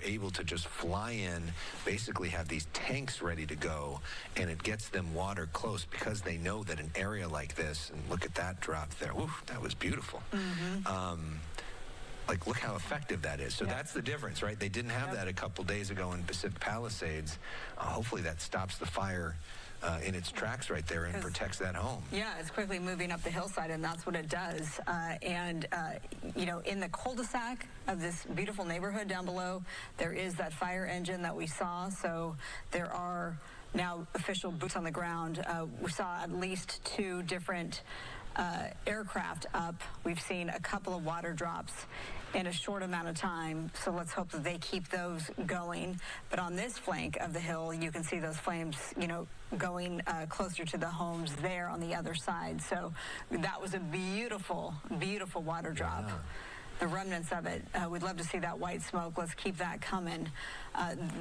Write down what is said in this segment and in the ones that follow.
able to just fly in, basically have these tanks ready to go, and it gets them water close because they know that an area like this, and look at that drop there. Oof, that was beautiful. Like, look how effective that is. So that's the difference, right? They didn't have that a couple days ago in Pacific Palisades. Hopefully that stops the fire in its tracks right there and protects that home. Yeah, it's quickly moving up the hillside, and that's what it does. You know, in the cul-de-sac of this beautiful neighborhood down below, there is that fire engine that we saw. So there are now official boots on the ground. We saw at least 2 different aircraft up. We've seen a couple of water drops in a short amount of time, so let's hope that they keep those going. But on this flank of the hill, you can see those flames, you know, going closer to the homes there on the other side. So that was a beautiful, beautiful water drop. Yeah. The remnants of it. We'd love to see that white smoke. Let's keep that coming.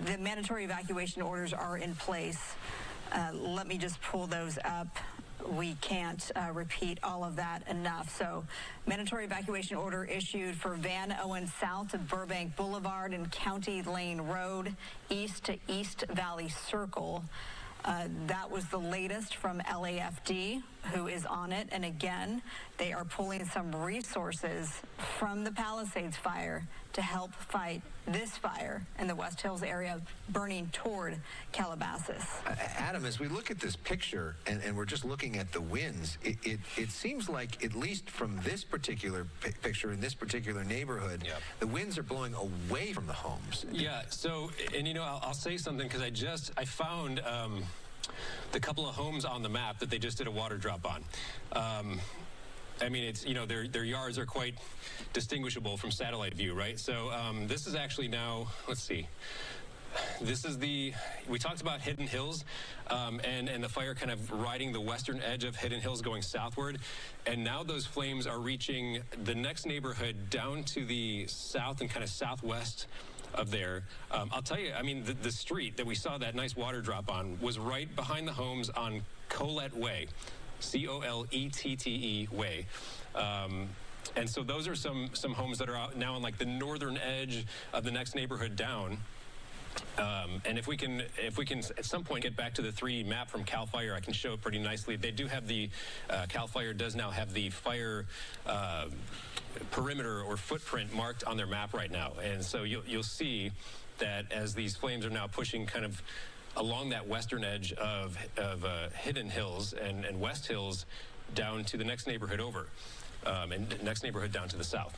The mandatory evacuation orders are in place. Let me just pull those up. We can't repeat all of that enough. So, mandatory evacuation order issued for Van Owen south of Burbank Boulevard and County Lane Road, east to East Valley Circle. That was the latest from LAFD, who is on it. And again, they are pulling some resources from the Palisades fire to help fight this fire in the West Hills area burning toward Calabasas. Adam, as we look at this picture and we're just looking at the winds, it seems like, at least from this particular picture in this particular neighborhood, the winds are blowing away from the homes. Yeah, so, and you know, I'll say something because I found the couple of homes on the map that they just did a water drop on. I mean, it's, you know, their yards are quite distinguishable from satellite view, right? So this is actually now, let's see. This is we talked about Hidden Hills and the fire kind of riding the western edge of Hidden Hills going southward. And now those flames are reaching the next neighborhood down to the south and kind of southwest of there. I'll tell you, I mean, the street that we saw that nice water drop on was right behind the homes on Colette Way. Colette Way. And so those are some homes that are out now on like the northern edge of the next neighborhood down. And if we can at some point get back to the 3D map from CAL FIRE, I can show it pretty nicely. They do have the CAL FIRE does now have the fire perimeter or footprint marked on their map right now. And so you'll see that as these flames are now pushing kind of along that western edge of Hidden Hills and West Hills down to the next neighborhood over, and next neighborhood down to the south.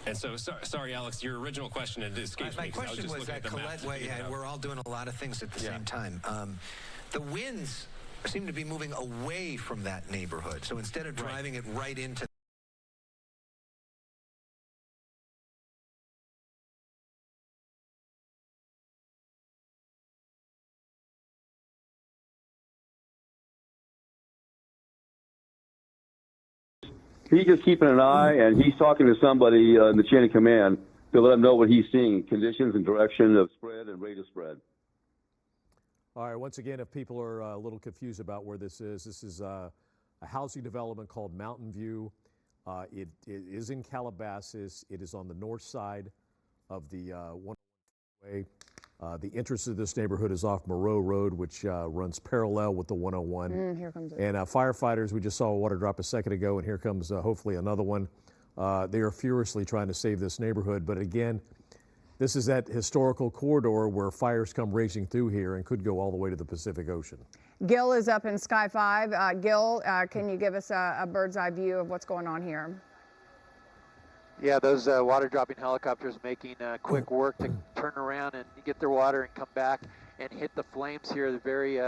And so, sorry, Alex, your original question, it escaped me. My question was that Colette Way, and we're all doing a lot of things at the same time. The winds seem to be moving away from that neighborhood. So instead of driving it right into he's just keeping an eye, and he's talking to somebody in the chain of command to let him know what he's seeing, conditions and direction of spread and rate of spread. All right, once again, if people are a little confused about where this is a housing development called Mountain View. It is in Calabasas. It is on the north side of the one way. The entrance to this neighborhood is off Moreau Road, which runs parallel with the 101. Here comes it. And firefighters, we just saw a water drop a second ago, and here comes hopefully another one. They are furiously trying to save this neighborhood. But again, this is that historical corridor where fires come raging through here and could go all the way to the Pacific Ocean. Gil is up in Sky 5. Gil, can you give us a bird's eye view of what's going on here? Yeah, those water dropping helicopters making quick work to turn around and get their water and come back and hit the flames here. The very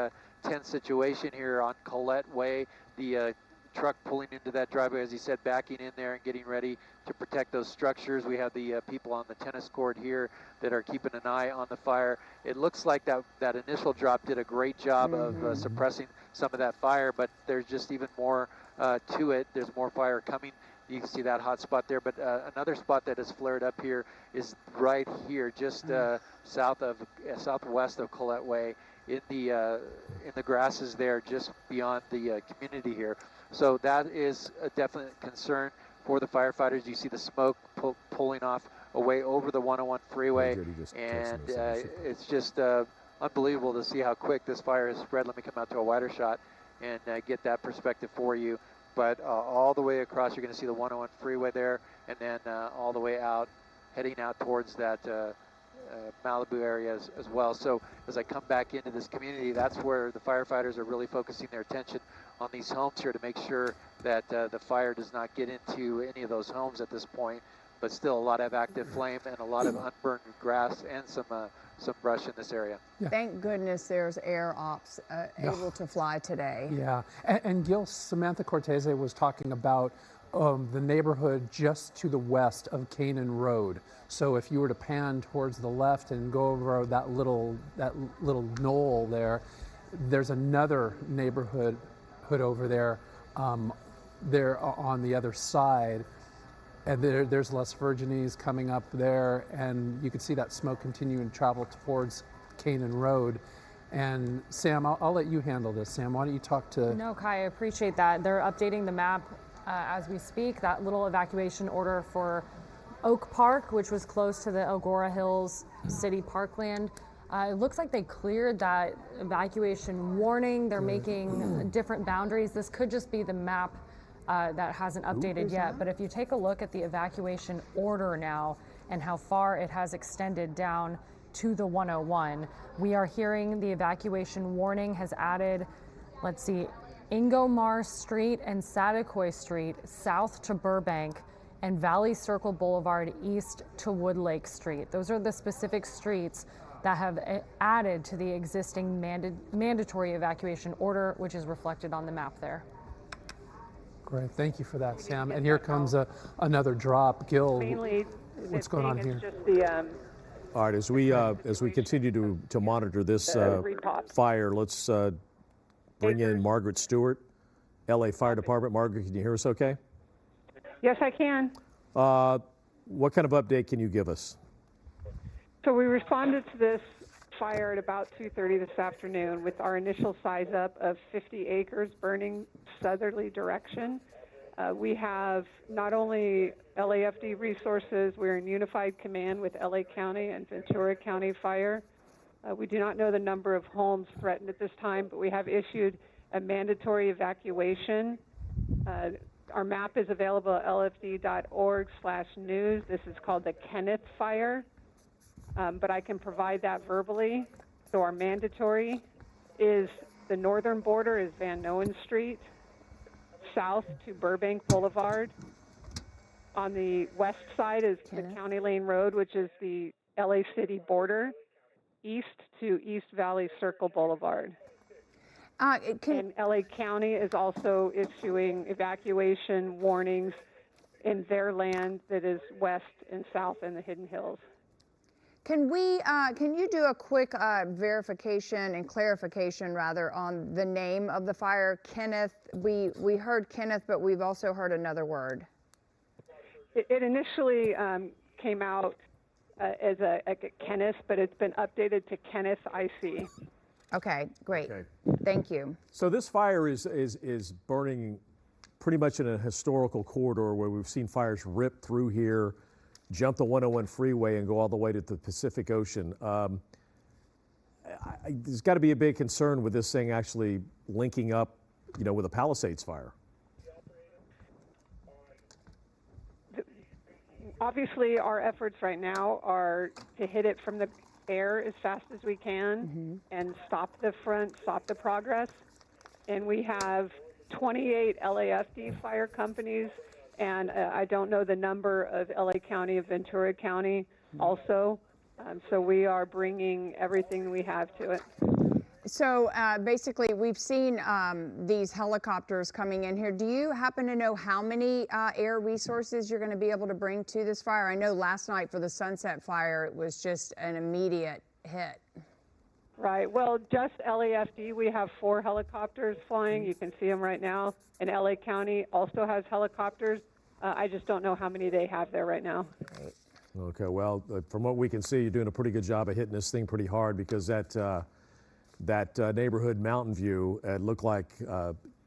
tense situation here on Colette Way. The truck pulling into that driveway, as he said, backing in there and getting ready to protect those structures. We have the people on the tennis court here that are keeping an eye on the fire. It looks like that initial drop did a great job of suppressing some of that fire, but there's just even more to it. There's more fire coming. You can see that hot spot there, but another spot that has flared up here is right here, just southwest of Colette Way, in the grasses there, just beyond the community here. So that is a definite concern for the firefighters. You see the smoke pulling off away over the 101 freeway, Jody just and texted me a second. it's just unbelievable to see how quick this fire has spread. Let me come out to a wider shot and get that perspective for you. But all the way across, you're going to see the 101 freeway there, and then all the way out, heading out towards that Malibu area as well. So as I come back into this community, that's where the firefighters are really focusing their attention on these homes here to make sure that the fire does not get into any of those homes at this point. But still a lot of active flame and a lot of unburned grass and some brush in this area. Yeah. Thank goodness there's air ops able to fly today. Yeah, and Gil, Samantha Cortese was talking about the neighborhood just to the west of Canaan Road. So if you were to pan towards the left and go over that little knoll there, there's another neighborhood over there, there on the other side. And there's Las Virgenes coming up there, and you can see that smoke continuing to travel towards Canaan Road. And Sam, I'll let you handle this. Sam, why don't you talk to... No, Kai, I appreciate that. They're updating the map as we speak. That little evacuation order for Oak Park, which was close to the Elgora Hills City Parkland. It looks like they cleared that evacuation warning. They're making different boundaries. This could just be the map that hasn't updated yet. But if you take a look at the evacuation order now and how far it has extended down to the 101, we are hearing the evacuation warning has added, let's see, Ingomar Street and Saticoy Street south to Burbank, and Valley Circle Boulevard east to Woodlake Street. Those are the specific streets that have added to the existing mandatory evacuation order, which is reflected on the map there. Great, thank you for that, Sam. And here comes another drop. Gil, what's going on here? All right, as we continue to monitor this fire, let's bring in Margaret Stewart, LA Fire Department. Margaret, can you hear us okay? Yes, I can. What kind of update can you give us? So we responded to this fire at about 2:30 this afternoon with our initial size up of 50 acres burning southerly direction. We have not only LAFD resources, we're in unified command with LA County and Ventura County Fire. We do not know the number of homes threatened at this time, but we have issued a mandatory evacuation. Our map is available at lfd.org/news. This is called the Kenneth Fire, but I can provide that verbally. So our mandatory is the northern border is Van Noen Street, south to Burbank Boulevard. On the west side is the County Lane Road, which is the LA City border, east to East Valley Circle Boulevard. And LA County is also issuing evacuation warnings in their land that is west and south in the Hidden Hills. Can you do a quick verification and clarification rather on the name of the fire, Kenneth? We heard Kenneth, but we've also heard another word. It initially came out as a Kenneth, but it's been updated to Kenneth IC. Okay, great. Okay. Thank you. So this fire is burning pretty much in a historical corridor where we've seen fires rip through here, jump the 101 freeway, and go all the way to the Pacific Ocean. There's got to be a big concern with this thing actually linking up, with a Palisades fire. Obviously, our efforts right now are to hit it from the air as fast as we can and stop the progress. And we have 28 LAFD fire companies, and I don't know the number of LA County, of Ventura County also. So we are bringing everything we have to it. So basically, we've seen these helicopters coming in here. Do you happen to know how many air resources you're going to be able to bring to this fire? I know last night for the Sunset Fire, it was just an immediate hit. Right. Well, just LAFD, we have 4 helicopters flying. You can see them right now. And LA County also has helicopters. I just don't know how many they have there right now. Great. Okay. Well, from what we can see, you're doing a pretty good job of hitting this thing pretty hard, because that neighborhood, Mountain View, looked like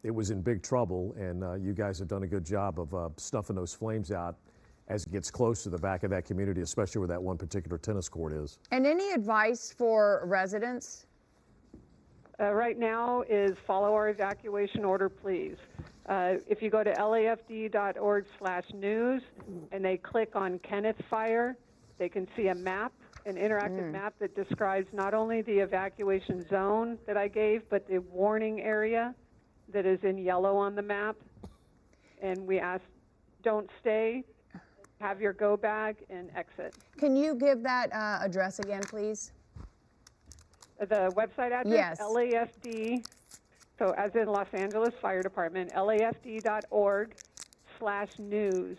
it was in big trouble, and you guys have done a good job of snuffing those flames out as it gets close to the back of that community, especially where that one particular tennis court is. And any advice for residents? Right now is follow our evacuation order, please. If you go to lafd.org/news and they click on Kenneth Fire, they can see a map, an interactive map that describes not only the evacuation zone that I gave, but the warning area that is in yellow on the map. And we ask, don't stay, have your go bag, and exit. Can you give that address again, please? The website address? Yes. LAFD, so as in Los Angeles Fire Department, lafd.org/news.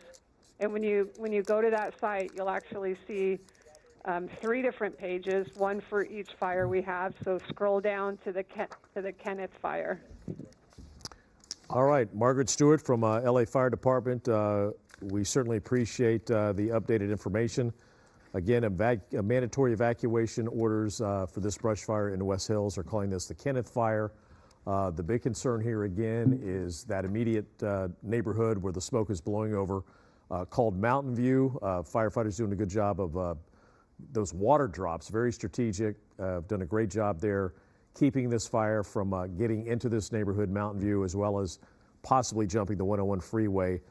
And when you go to that site, you'll actually see 3 different pages, one for each fire we have. So scroll down to the Kenneth Fire. All right, Margaret Stewart from LA Fire Department. We certainly appreciate the updated information. Again, mandatory evacuation orders for this brush fire in the West Hills are calling this the Kenneth Fire. The big concern here again is that immediate neighborhood where the smoke is blowing over, called Mountain View. Firefighters doing a good job of those water drops, very strategic, done a great job there keeping this fire from getting into this neighborhood, Mountain View, as well as possibly jumping the 101 freeway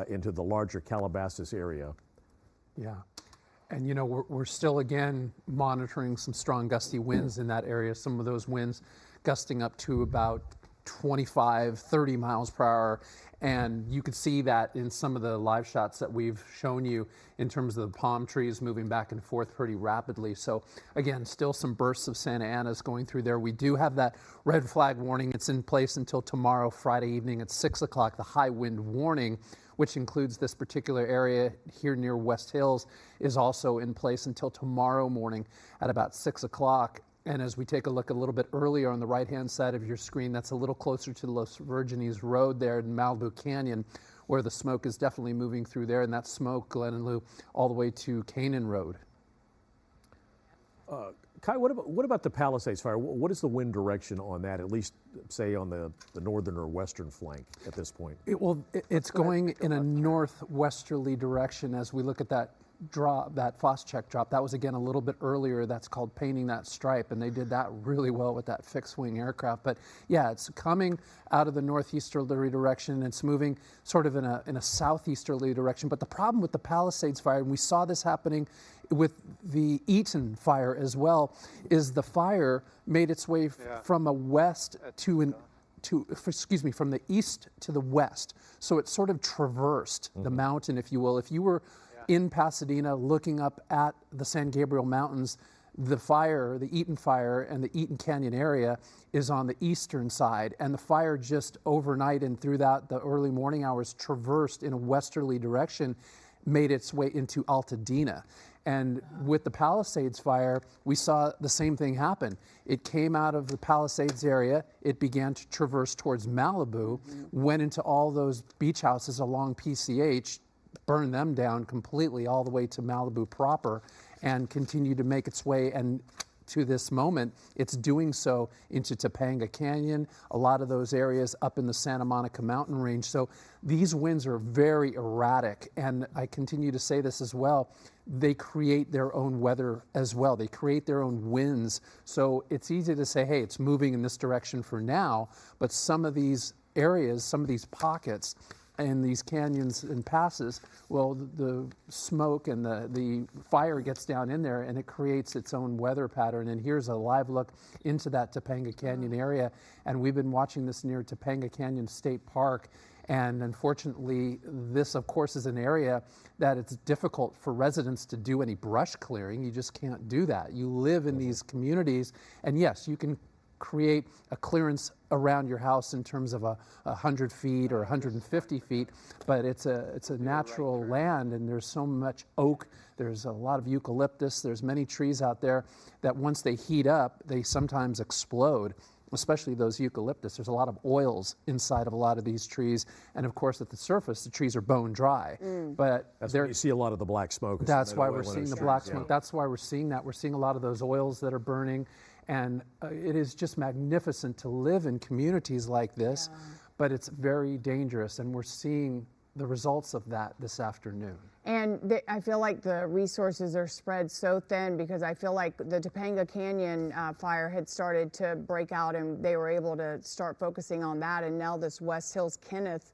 into the larger Calabasas area. Yeah. And, you know, we're still, again, monitoring some strong gusty winds in that area. Some of those winds gusting up to about 25, 30 miles per hour. And you could see that in some of the live shots that we've shown you in terms of the palm trees moving back and forth pretty rapidly. So, again, still some bursts of Santa Anas going through there. We do have that red flag warning. It's in place until tomorrow, Friday evening at 6 o'clock, the high wind warning, which includes this particular area here near West Hills, is also in place until tomorrow morning at about 6 o'clock. And as we take a look a little bit earlier on the right-hand side of your screen, that's a little closer to Los Virgenes Road there in Malibu Canyon, where the smoke is definitely moving through there. And that smoke, Glenn and Lou, all the way to Canaan Road. Kai, what about the Palisades fire? What is the wind direction on that, at least, say, on the northern or western flank at this point? It's going in a northwesterly direction as we look at that drop, that Phos-Check drop. That was, again, a little bit earlier. That's called painting that stripe, and they did that really well with that fixed-wing aircraft. But, yeah, it's coming out of the northeasterly direction. It's moving sort of in a southeasterly direction. But the problem with the Palisades fire, and we saw this happening with the Eaton fire as well, is the fire made its way from a west from the east to the west. So it sort of traversed the mountain, if you will. If you were in Pasadena looking up at the San Gabriel Mountains, the fire, the Eaton fire and the Eaton Canyon area is on the eastern side, and the fire just overnight and throughout the early morning hours traversed in a westerly direction, made its way into Altadena. And with the Palisades fire, we saw the same thing happen. It came out of the Palisades area, it began to traverse towards Malibu, went into all those beach houses along PCH, burned them down completely all the way to Malibu proper, and continued to make its way, and to this moment, it's doing so into Topanga Canyon, a lot of those areas up in the Santa Monica mountain range. So these winds are very erratic, and I continue to say this as well, they create their own weather as well. They create their own winds. So it's easy to say, hey, it's moving in this direction for now, but some of these areas, some of these pockets, in these canyons and passes, well, the smoke and the fire gets down in there and it creates its own weather pattern. And here's a live look into that Topanga Canyon area. And we've been watching this near Topanga Canyon State Park. And unfortunately, this, of course, is an area that it's difficult for residents to do any brush clearing. You just can't do that. You live in these communities, and yes, you can create a clearance around your house in terms of 100 feet or 150 feet, but it's a natural land, and there's so much oak, there's a lot of eucalyptus, there's many trees out there that once they heat up, they sometimes explode, especially those eucalyptus. There's a lot of oils inside of a lot of these trees, and of course at the surface, the trees are bone dry. But that's where you see a lot of the black smoke. That's why we're seeing the black smoke. That's why we're seeing that. We're seeing a lot of those oils that are burning. And it is just magnificent to live in communities like this, but it's very dangerous. And we're seeing the results of that this afternoon. And I feel like the resources are spread so thin, because I feel like the Topanga Canyon fire had started to break out and they were able to start focusing on that. And now this West Hills Kenneth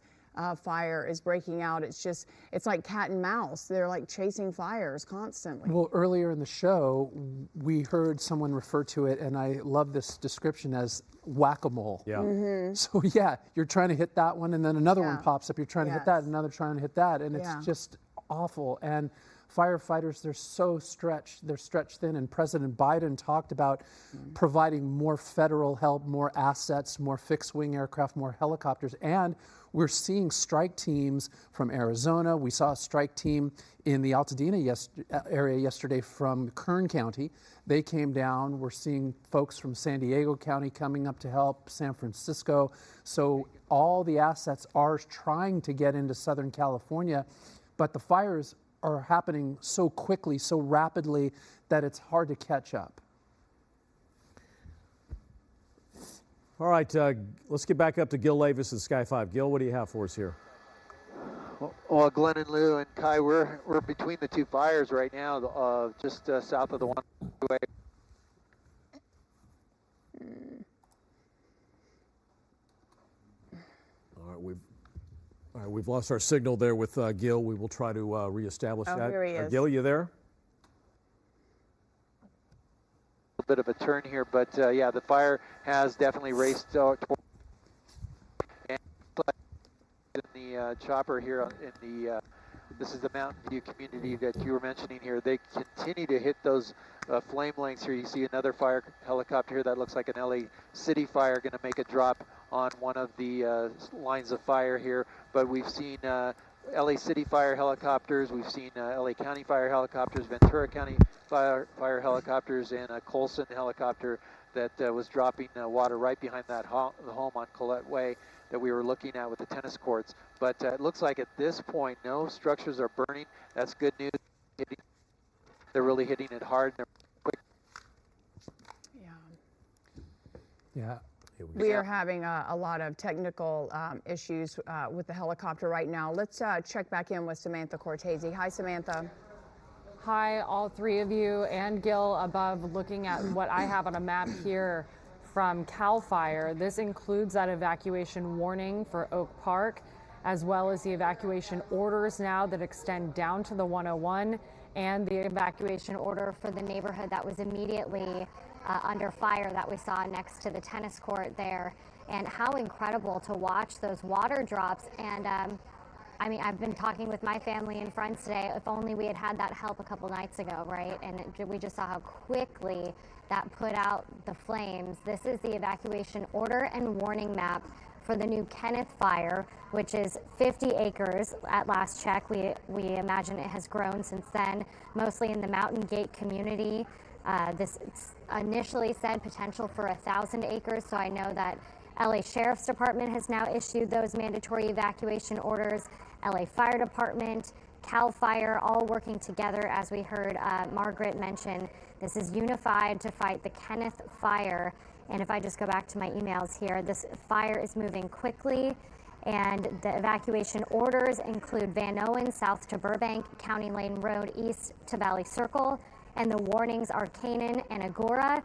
fire is breaking out. It's like cat and mouse. They're like chasing fires constantly. Well, earlier in the show, we heard someone refer to it, and I love this description, as whack-a-mole. Yeah. So yeah, you're trying to hit that one, and then another one pops up. You're trying to hit that, another trying to hit that, and it's just awful. And firefighters, they're so stretched. They're stretched thin. And President Biden talked about providing more federal help, more assets, more fixed-wing aircraft, more helicopters. And we're seeing strike teams from Arizona. We saw a strike team in the Altadena area yesterday from Kern County. They came down. We're seeing folks from San Diego County coming up to help, San Francisco. So all the assets are trying to get into Southern California, but the fires are happening so quickly, so rapidly, that it's hard to catch up. All right, let's get back up to Gil Lavis at Sky 5. Gil, what do you have for us here? Well, Glenn and Lou and Kai, we're between the two fires right now, just south of the one way. All right, we've lost our signal there with Gil. We will try to reestablish that. Here he is. Gil, you there? A bit of a turn here, but yeah, the fire has definitely raced toward. And in the chopper here in the this is the Mountain View community that you were mentioning here. They continue to hit those flame lengths here. You see another fire helicopter here that looks like an LA City fire going to make a drop on one of the lines of fire here. But we've seen LA City fire helicopters, we've seen LA County fire helicopters, Ventura County fire helicopters, and a Colson helicopter that was dropping water right behind that the home on Collette Way that we were looking at with the tennis courts. But it looks like at this point, no structures are burning. That's good news. They're really hitting it hard. They're quick. Yeah. We are having a lot of technical issues with the helicopter right now. Let's check back in with Samantha Cortese. Hi, Samantha. Hi, all three of you, and Gil above, looking at what I have on a map here from CAL FIRE. This includes that evacuation warning for Oak Park, as well as the evacuation orders now that extend down to the 101, and the evacuation order for the neighborhood that was immediately under fire that we saw next to the tennis court there. And how incredible to watch those water drops. And I mean, I've been talking with my family and friends today. If only we had had that help a couple nights ago, right? And we just saw how quickly that put out the flames. This is the evacuation order and warning map for the new Kenneth fire, which is 50 acres at last check. We imagine it has grown since then, mostly in the Mountain Gate community. This initially said potential for 1,000 acres, so I know that LA Sheriff's Department has now issued those mandatory evacuation orders. LA Fire Department, CAL FIRE, all working together, as we heard Margaret mention. This is unified to fight the Kenneth fire. And if I just go back to my emails here, this fire is moving quickly, and the evacuation orders include Van Owen south to Burbank, County Lane Road east to Valley Circle, and the warnings are Canaan and Agora,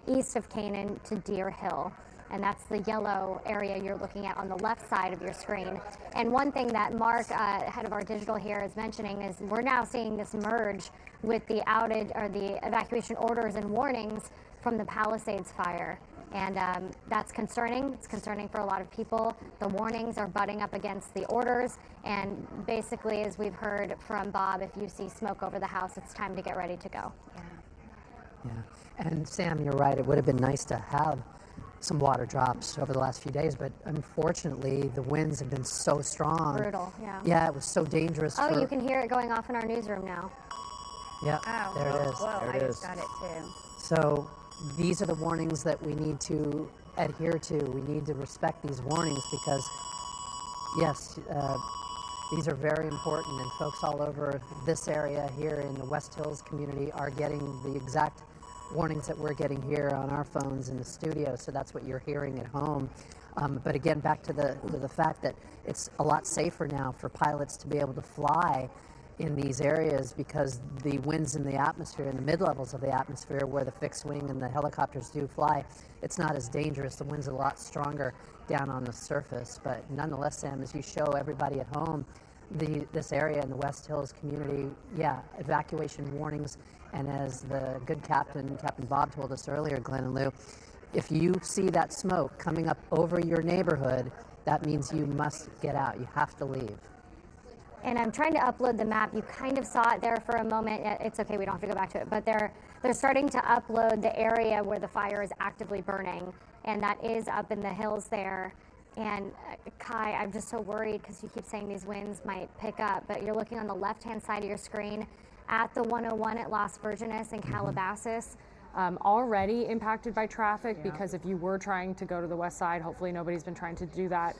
east of Canaan to Deer Hill. And that's the yellow area you're looking at on the left side of your screen. And one thing that Mark, head of our digital here, is mentioning is we're now seeing this merge with the outage or the evacuation orders and warnings from the Palisades fire. And that's concerning. It's concerning for a lot of people. The warnings are butting up against the orders. And basically, as we've heard from Bob, if you see smoke over the house, it's time to get ready to go. Yeah. And Sam, you're right. It would have been nice to have some water drops over the last few days, but unfortunately the winds have been so strong. Brutal, yeah. Yeah, it was so dangerous. Oh, you can hear it going off in our newsroom now. Yeah, oh, there it is. Whoa, there I it just is. got it too. So these are the warnings that we need to adhere to. We need to respect these warnings because, yes, these are very important, and folks all over this area here in the West Hills community are getting the exact warnings that we're getting here on our phones in the studio, so that's what you're hearing at home. But again, back to the fact that it's a lot safer now for pilots to be able to fly in these areas because the winds in the atmosphere, in the mid-levels of the atmosphere where the fixed wing and the helicopters do fly, it's not as dangerous. The wind's a lot stronger down on the surface. But nonetheless, Sam, as you show everybody at home, this area in the West Hills community, yeah, evacuation warnings. And as the good Captain Bob told us earlier, Glenn and Lou, if you see that smoke coming up over your neighborhood, that means you must get out. You have to leave. And I'm trying to upload the map. You kind of saw it there for a moment. It's okay, we don't have to go back to it. But they're starting to upload the area where the fire is actively burning, and that is up in the hills there. And Kai, I'm just so worried because you keep saying these winds might pick up, but you're looking on the left-hand side of your screen at the 101 at Las Virgenes and Calabasas. Already impacted by traffic because if you were trying to go to the west side, hopefully nobody's been trying to do that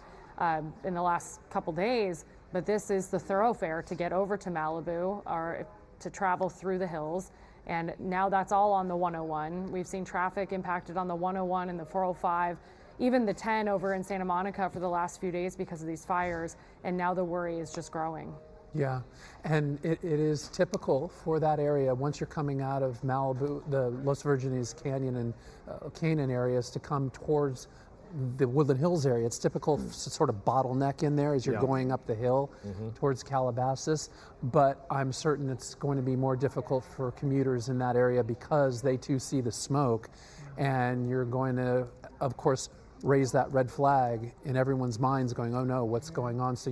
in the last couple days. But this is the thoroughfare to get over to Malibu or to travel through the hills. And now that's all on the 101. We've seen traffic impacted on the 101 and the 405, even the 10 over in Santa Monica for the last few days because of these fires. And now the worry is just growing. Yeah, and it is typical for that area once you're coming out of Malibu, the Los Virgenes Canyon and Canaan areas to come towards the Woodland Hills area. It's typical sort of bottleneck in there as you're going up the hill towards Calabasas, but I'm certain it's going to be more difficult for commuters in that area because they too see the smoke, and you're going to, of course, raise that red flag in everyone's minds going, oh no, what's going on? So